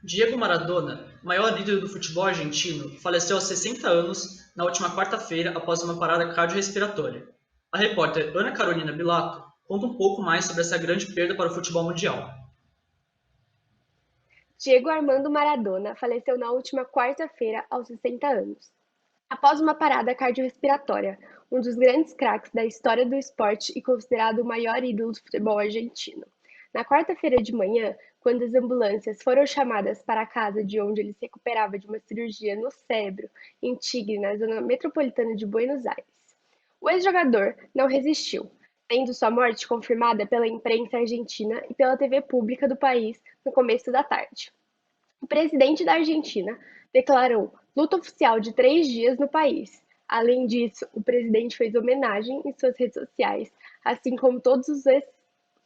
Diego Maradona, maior ídolo do futebol argentino, faleceu aos 60 anos na última quarta-feira após uma parada cardiorrespiratória. A repórter Ana Carolina Bilato conta um pouco mais sobre essa grande perda para o futebol mundial. Diego Armando Maradona faleceu na última quarta-feira aos 60 anos, após uma parada cardiorrespiratória, um dos grandes craques da história do esporte e considerado o maior ídolo do futebol argentino. Na quarta-feira de manhã, quando as ambulâncias foram chamadas para a casa de onde ele se recuperava de uma cirurgia no cérebro, em Tigre, na zona metropolitana de Buenos Aires, o ex-jogador não resistiu, tendo sua morte confirmada pela imprensa argentina e pela TV pública do país no começo da tarde. O presidente da Argentina declarou luto oficial de 3 dias no país. Além disso, o presidente fez homenagem em suas redes sociais, assim como todos os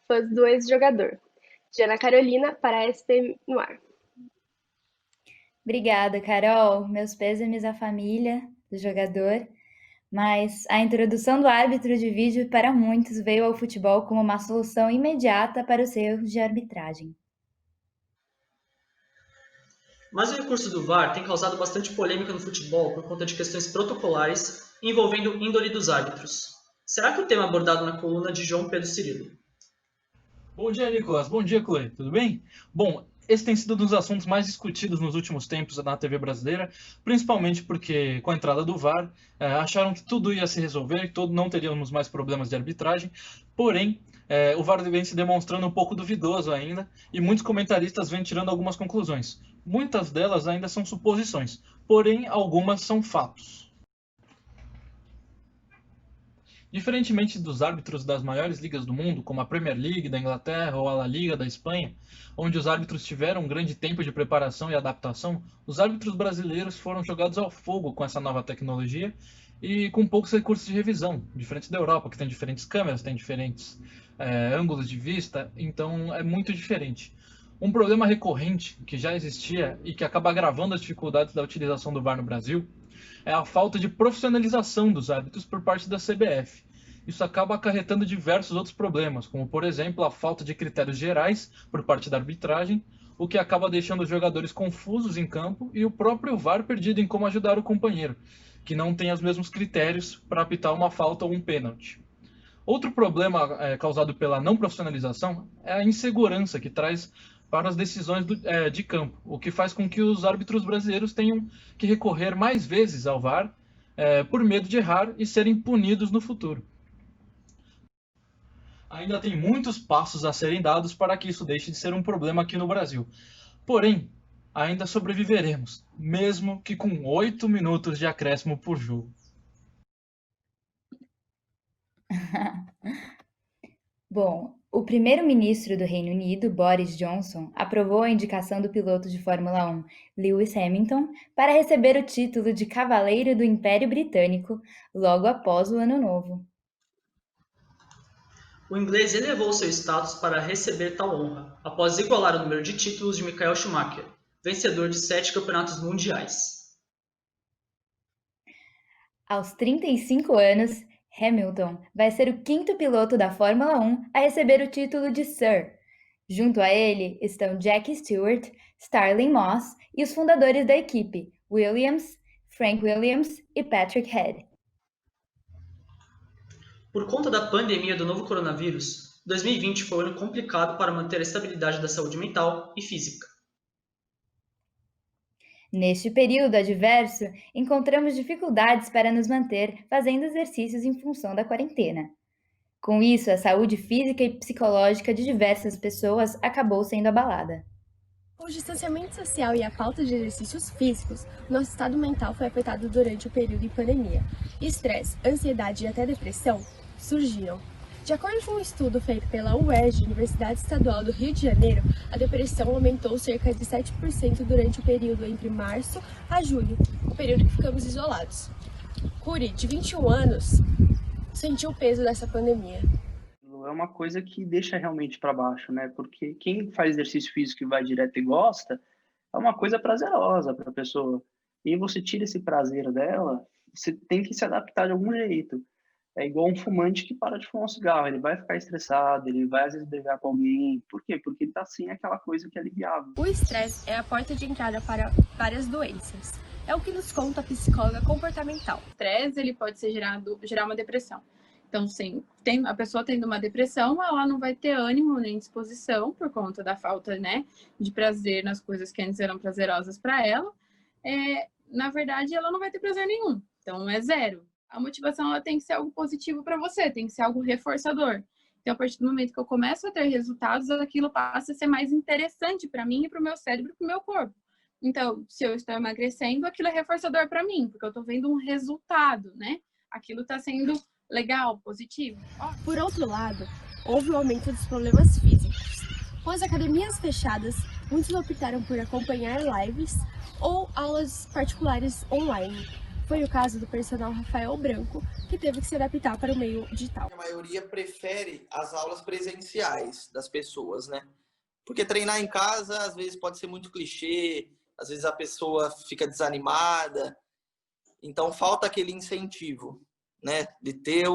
fãs do ex-jogador. Ana Carolina, para a SP no ar. Obrigada, Carol. Meus pêsames à família do jogador. Mas a introdução do árbitro de vídeo para muitos veio ao futebol como uma solução imediata para os erros de arbitragem. Mas o recurso do VAR tem causado bastante polêmica no futebol por conta de questões protocolares envolvendo índole dos árbitros. Será que o tema abordado na coluna de João Pedro Cirilo? Bom dia, Nicolas. Bom dia, Chloe. Tudo bem? Bom, esse tem sido um dos assuntos mais discutidos nos últimos tempos na TV brasileira, principalmente porque, com a entrada do VAR, acharam que tudo ia se resolver, que não teríamos mais problemas de arbitragem. Porém, o VAR vem se demonstrando um pouco duvidoso ainda, e muitos comentaristas vêm tirando algumas conclusões. Muitas delas ainda são suposições, porém algumas são fatos. Diferentemente dos árbitros das maiores ligas do mundo, como a Premier League da Inglaterra ou a La Liga da Espanha, onde os árbitros tiveram um grande tempo de preparação e adaptação, os árbitros brasileiros foram jogados ao fogo com essa nova tecnologia e com poucos recursos de revisão, diferente da Europa, que tem diferentes câmeras, tem diferentes ângulos de vista, então é muito diferente. Um problema recorrente que já existia e que acaba agravando as dificuldades da utilização do VAR no Brasil é a falta de profissionalização dos árbitros por parte da CBF. Isso acaba acarretando diversos outros problemas, como, por exemplo, a falta de critérios gerais por parte da arbitragem, o que acaba deixando os jogadores confusos em campo e o próprio VAR perdido em como ajudar o companheiro, que não tem os mesmos critérios para apitar uma falta ou um pênalti. Outro problema causado pela não profissionalização é a insegurança que traz para as decisões de campo, o que faz com que os árbitros brasileiros tenham que recorrer mais vezes ao VAR por medo de errar e serem punidos no futuro. Ainda tem muitos passos a serem dados para que isso deixe de ser um problema aqui no Brasil. Porém, ainda sobreviveremos, mesmo que com 8 minutos de acréscimo por jogo. Bom, o primeiro-ministro do Reino Unido, Boris Johnson, aprovou a indicação do piloto de Fórmula 1, Lewis Hamilton, para receber o título de Cavaleiro do Império Britânico logo após o Ano Novo. O inglês elevou seu status para receber tal honra, após igualar o número de títulos de Michael Schumacher, vencedor de 7 campeonatos mundiais. Aos 35 anos, Hamilton vai ser o quinto piloto da Fórmula 1 a receber o título de Sir. Junto a ele estão Jackie Stewart, Starling Moss e os fundadores da equipe, Williams, Frank Williams e Patrick Head. Por conta da pandemia do novo coronavírus, 2020 foi um ano complicado para manter a estabilidade da saúde mental e física. Neste período adverso, encontramos dificuldades para nos manter fazendo exercícios em função da quarentena. Com isso, a saúde física e psicológica de diversas pessoas acabou sendo abalada. Com o distanciamento social e a falta de exercícios físicos, nosso estado mental foi afetado durante o período de pandemia. Estresse, ansiedade e até depressão surgiram. De acordo com um estudo feito pela UERJ, Universidade Estadual do Rio de Janeiro, a depressão aumentou cerca de 7% durante o período entre março a julho, o período que ficamos isolados. Curi, de 21 anos, sentiu o peso dessa pandemia. É uma coisa que deixa realmente para baixo, né? Porque quem faz exercício físico e vai direto e gosta, é uma coisa prazerosa para a pessoa. E você tira esse prazer dela, você tem que se adaptar de algum jeito. É igual um fumante que para de fumar um cigarro, ele vai ficar estressado, ele vai às vezes brigar com alguém. Por quê? Porque ele está sem aquela coisa que é aliviável. O estresse é a porta de entrada para várias doenças. É o que nos conta a psicóloga comportamental. O estresse ele pode gerar uma depressão. Então, sim, a pessoa tendo uma depressão, ela não vai ter ânimo nem disposição por conta da falta, né, de prazer nas coisas que antes eram prazerosas para ela. Na verdade, ela não vai ter prazer nenhum. Então, é zero. A motivação ela tem que ser algo positivo para você, tem que ser algo reforçador. Então, a partir do momento que eu começo a ter resultados, aquilo passa a ser mais interessante para mim e para o meu cérebro e para o meu corpo. Então, se eu estou emagrecendo, aquilo é reforçador para mim, porque eu estou vendo um resultado, né? Aquilo está sendo legal, positivo. Por outro lado, houve um aumento dos problemas físicos. Com as academias fechadas, muitos optaram por acompanhar lives ou aulas particulares online. Foi o caso do personal Rafael Branco, que teve que se adaptar para o meio digital. A maioria prefere as aulas presenciais das pessoas, né? Porque treinar em casa, às vezes, pode ser muito clichê, às vezes a pessoa fica desanimada. Então, falta aquele incentivo, né? De ter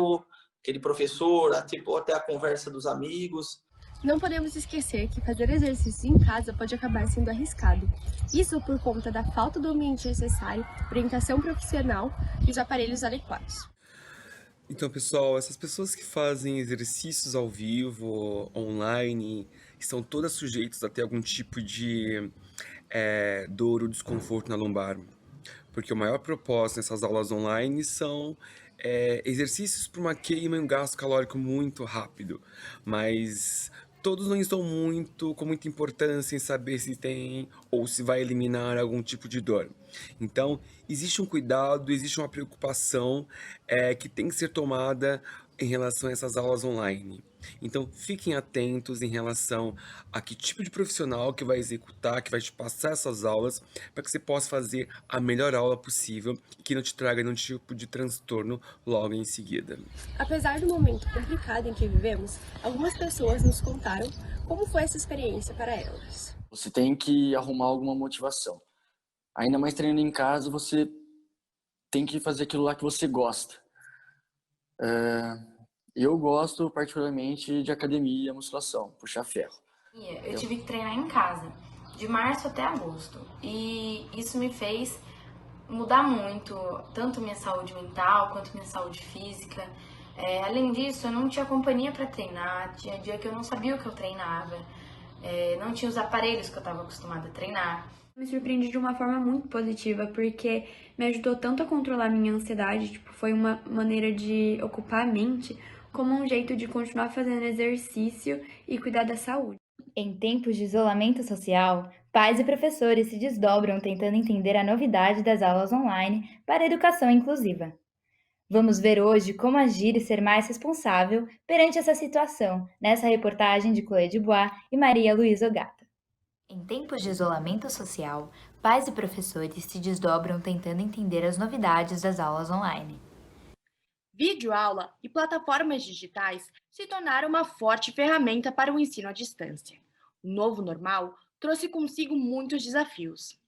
aquele professor, até a conversa dos amigos. Não podemos esquecer que fazer exercício em casa pode acabar sendo arriscado. Isso por conta da falta do ambiente necessário, orientação profissional e os aparelhos adequados. Então, pessoal, essas pessoas que fazem exercícios ao vivo, online, estão todas sujeitas a ter algum tipo de dor ou desconforto na lombar. Porque o maior propósito nessas aulas online são exercícios para uma queima e um gasto calórico muito rápido. Mas todos não estão com muita importância em saber se tem ou se vai eliminar algum tipo de dor. Então, existe um cuidado, existe uma preocupação que tem que ser tomada em relação a essas aulas online. Então, fiquem atentos em relação a que tipo de profissional que vai executar, que vai te passar essas aulas, para que você possa fazer a melhor aula possível e que não te traga nenhum tipo de transtorno logo em seguida. Apesar do momento complicado em que vivemos, algumas pessoas nos contaram como foi essa experiência para elas. Você tem que arrumar alguma motivação. Ainda mais treinando em casa, você tem que fazer aquilo lá que você gosta. Eu gosto particularmente de academia e musculação, puxar ferro. Eu tive que treinar em casa, de março até agosto. E isso me fez mudar muito, tanto minha saúde mental quanto minha saúde física. Além disso, eu não tinha companhia para treinar, tinha dia que eu não sabia o que eu treinava, não tinha os aparelhos que eu estava acostumada a treinar. Me surpreendi de uma forma muito positiva, porque me ajudou tanto a controlar minha ansiedade, foi uma maneira de ocupar a mente, como um jeito de continuar fazendo exercício e cuidar da saúde. Em tempos de isolamento social, pais e professores se desdobram tentando entender a novidade das aulas online para a educação inclusiva. Vamos ver hoje como agir e ser mais responsável perante essa situação, nessa reportagem de Chloé Dubois e Maria Luísa Ogata. Em tempos de isolamento social, pais e professores se desdobram tentando entender as novidades das aulas online. Videoaula e plataformas digitais se tornaram uma forte ferramenta para o ensino à distância. O novo normal trouxe consigo muitos desafios.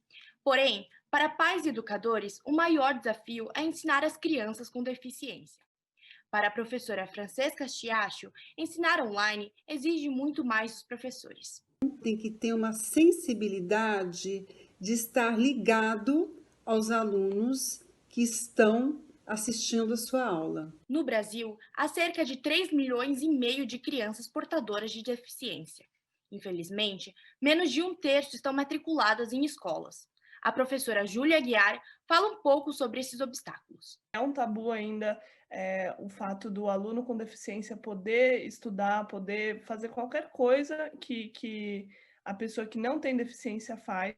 Porém, para pais e educadores, o maior desafio é ensinar as crianças com deficiência. Para a professora Francesca Chiacho, ensinar online exige muito mais dos professores. Tem que ter uma sensibilidade de estar ligado aos alunos que estão assistindo a sua aula. No Brasil, há cerca de 3,5 milhões de crianças portadoras de deficiência. Infelizmente, menos de 1/3 estão matriculadas em escolas. A professora Júlia Aguiar fala um pouco sobre esses obstáculos. É um tabu ainda o fato do aluno com deficiência poder estudar, poder fazer qualquer coisa que a pessoa que não tem deficiência faz.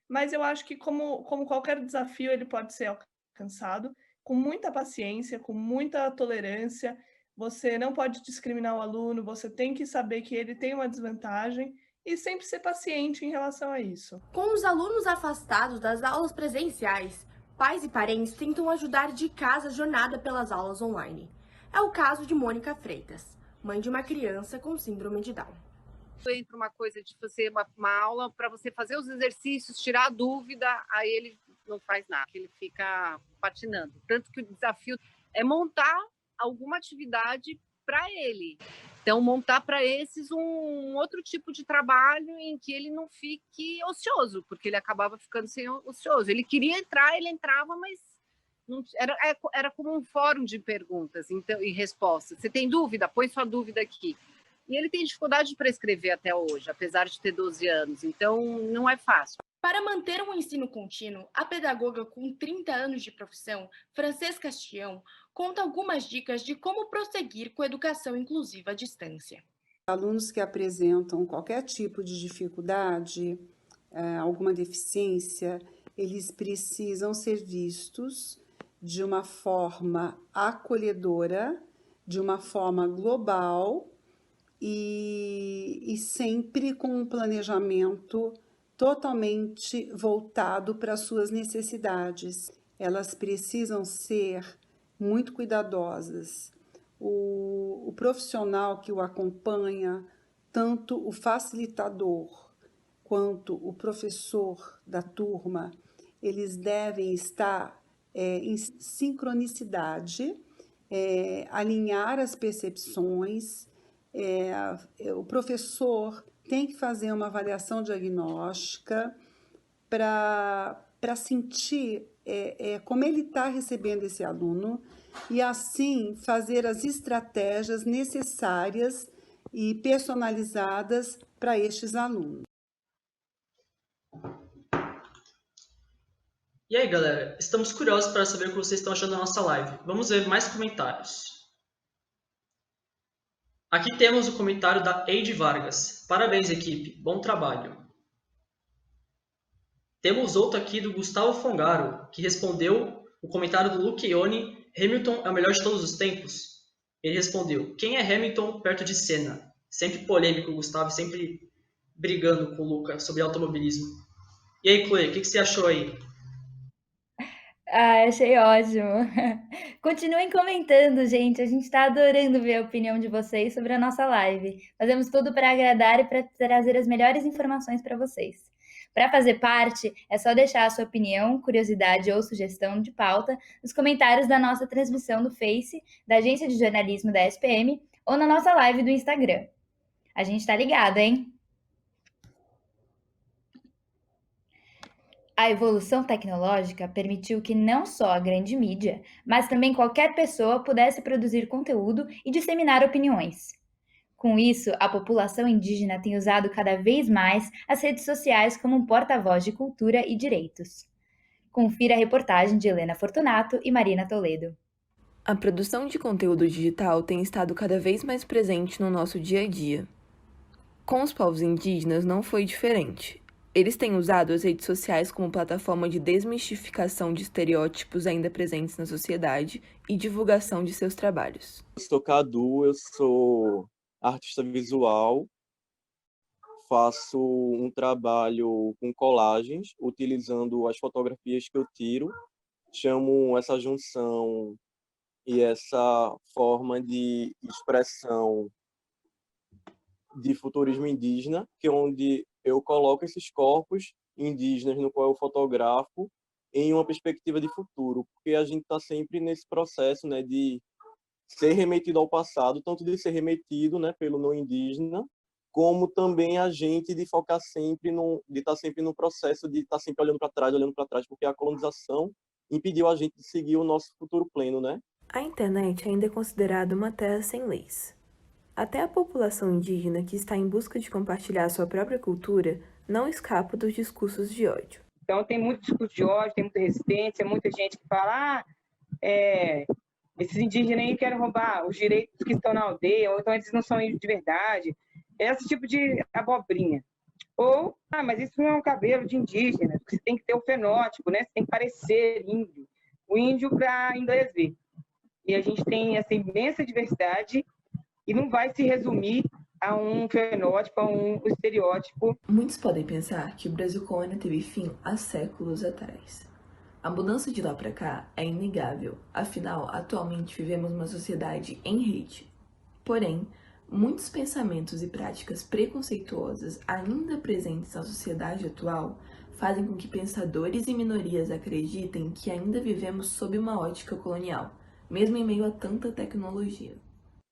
Mas eu acho que como qualquer desafio, ele pode ser alcançado com muita paciência, com muita tolerância. Você não pode discriminar o aluno, você tem que saber que ele tem uma desvantagem e sempre ser paciente em relação a isso. Com os alunos afastados das aulas presenciais, pais e parentes tentam ajudar de casa a jornada pelas aulas online. É o caso de Mônica Freitas, mãe de uma criança com síndrome de Down. Entra uma coisa de fazer uma aula para você fazer os exercícios, tirar a dúvida, aí ele não faz nada, ele fica patinando. Tanto que o desafio é montar alguma atividade para ele. Então, montar para esses um outro tipo de trabalho em que ele não fique ocioso, porque ele acabava ficando sem ocioso. Ele queria entrar, ele entrava, mas não, era como um fórum de perguntas e respostas. Você tem dúvida? Põe sua dúvida aqui. E ele tem dificuldade para escrever até hoje, apesar de ter 12 anos. Então, não é fácil. Para manter um ensino contínuo, a pedagoga com 30 anos de profissão, Francesca Chião, conta algumas dicas de como prosseguir com a educação inclusiva à distância. Alunos que apresentam qualquer tipo de dificuldade, alguma deficiência, eles precisam ser vistos de uma forma acolhedora, de uma forma global e sempre com um planejamento totalmente voltado para as suas necessidades. Elas precisam ser muito cuidadosas. O profissional que o acompanha, tanto o facilitador quanto o professor da turma, eles devem estar em sincronicidade, alinhar as percepções. O professor tem que fazer uma avaliação diagnóstica para sentir como ele está recebendo esse aluno e assim fazer as estratégias necessárias e personalizadas para estes alunos. E aí, galera, estamos curiosos para saber o que vocês estão achando da nossa live. Vamos ver mais comentários. Aqui temos o comentário da Eide Vargas. Parabéns, equipe. Bom trabalho. Temos outro aqui do Gustavo Fongaro, que respondeu o comentário do Luke Ione. Hamilton é o melhor de todos os tempos? Ele respondeu, quem é Hamilton perto de Senna? Sempre polêmico o Gustavo, sempre brigando com o Luca sobre automobilismo. E aí, Chloe, o que você achou aí? Achei ótimo. Continuem comentando, gente. A gente está adorando ver a opinião de vocês sobre a nossa live. Fazemos tudo para agradar e para trazer as melhores informações para vocês. Para fazer parte, é só deixar a sua opinião, curiosidade ou sugestão de pauta nos comentários da nossa transmissão do Face, da Agência de Jornalismo da SPM ou na nossa live do Instagram. A gente tá ligado, hein? A evolução tecnológica permitiu que não só a grande mídia, mas também qualquer pessoa pudesse produzir conteúdo e disseminar opiniões. Com isso, a população indígena tem usado cada vez mais as redes sociais como um porta-voz de cultura e direitos. Confira a reportagem de Helena Fortunato e Marina Toledo. A produção de conteúdo digital tem estado cada vez mais presente no nosso dia a dia. Com os povos indígenas não foi diferente. Eles têm usado as redes sociais como plataforma de desmistificação de estereótipos ainda presentes na sociedade e divulgação de seus trabalhos. Eu sou Cadu, eu sou artista visual, faço um trabalho com colagens, utilizando as fotografias que eu tiro, chamo essa junção e essa forma de expressão de futurismo indígena, que é onde eu coloco esses corpos indígenas no qual eu fotografo em uma perspectiva de futuro, porque a gente está sempre nesse processo, né, de ser remetido ao passado, tanto de ser remetido, né, pelo não indígena, como também a gente de focar sempre de estar sempre no processo de estar sempre olhando para trás, porque a colonização impediu a gente de seguir o nosso futuro pleno, né? A internet ainda é considerada uma terra sem leis. Até a população indígena que está em busca de compartilhar sua própria cultura não escapa dos discursos de ódio. Então tem muito discurso de ódio, tem muita resistência, muita gente que fala esses indígenas aí querem roubar os direitos que estão na aldeia, ou então eles não são índios de verdade. Esse tipo de abobrinha. Ou, mas isso não é um cabelo de indígena, você tem que ter o fenótipo, né? Você tem que parecer índio. O índio para inglês ver. E a gente tem essa imensa diversidade e não vai se resumir a um fenótipo, a um estereótipo. Muitos podem pensar que o Brasil colônia teve fim há séculos atrás. A mudança de lá para cá é inegável, afinal, atualmente vivemos uma sociedade em rede. Porém, muitos pensamentos e práticas preconceituosas ainda presentes na sociedade atual fazem com que pensadores e minorias acreditem que ainda vivemos sob uma ótica colonial, mesmo em meio a tanta tecnologia.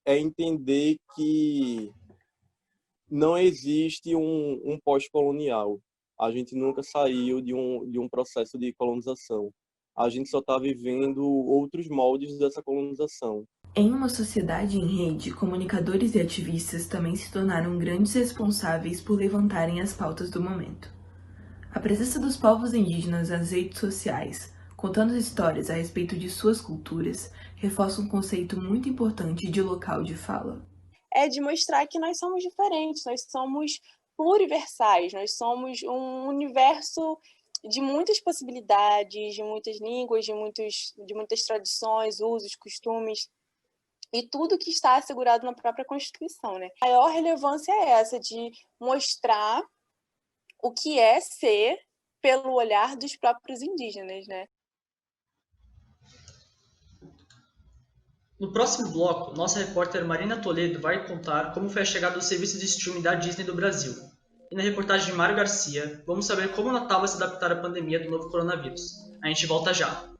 É entender que não existe um pós-colonial. A gente nunca saiu de um processo de colonização. A gente só está vivendo outros moldes dessa colonização. Em uma sociedade em rede, comunicadores e ativistas também se tornaram grandes responsáveis por levantarem as pautas do momento. A presença dos povos indígenas nas redes sociais, contando histórias a respeito de suas culturas, reforça um conceito muito importante de local de fala. É de mostrar que nós somos diferentes, nós somos pluriversais, nós somos um universo de muitas possibilidades, de muitas línguas, de muitas tradições, usos, costumes, e tudo que está assegurado na própria Constituição, né? A maior relevância é essa, de mostrar o que é ser pelo olhar dos próprios indígenas, né? No próximo bloco, nossa repórter Marina Toledo vai contar como foi a chegada do serviço de streaming da Disney do Brasil. E na reportagem de Mário Garcia, vamos saber como o Natal vai se adaptar à pandemia do novo coronavírus. A gente volta já!